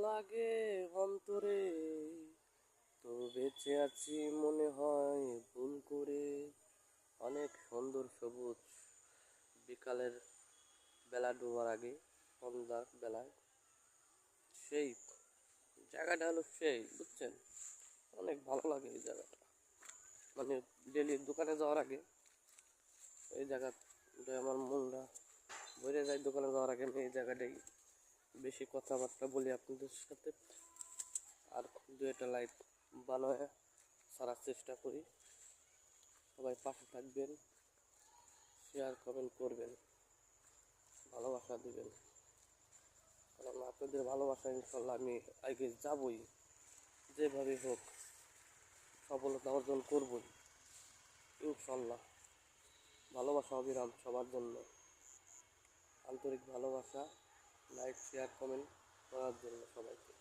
লাগে অন্তরে, তো বেঁচে আছি মনে হয় ভুল করে। অনেক সুন্দর সবুজ বিকালের বেলা ডোবার আগে, সন্ধ্যার বেলায় সেই জায়গাটা হলো সেই, বুঝছেন? অনেক ভালো লাগে এই জায়গাটা। মানে ডেলি দোকানে যাওয়ার আগে এই জায়গাটা আমার মনটা ভরে যায়। দোকানে যাওয়ার আগে আমি এই জায়গাটাই বেশি কথাবার্তা বলি আপনাদের সাথে, আর দু একটা লাইভ বানায় ছাড়ার চেষ্টা করি। সবাই পাশে থাকবেন, শেয়ার কমেন্ট করবেন, ভালোবাসা দিবেন, কারণ আপনাদের ভালোবাসা ইনশাল্লাহ আমি আগে যাবই, যেভাবে হোক সফলতা অর্জন করবই ইনশাল্লাহ। ভালোবাসা অবিরাম সবার জন্য, আন্তরিক ভালোবাসা, লাইক শেয়ার কমেন্ট করার জন্য সবাইকে।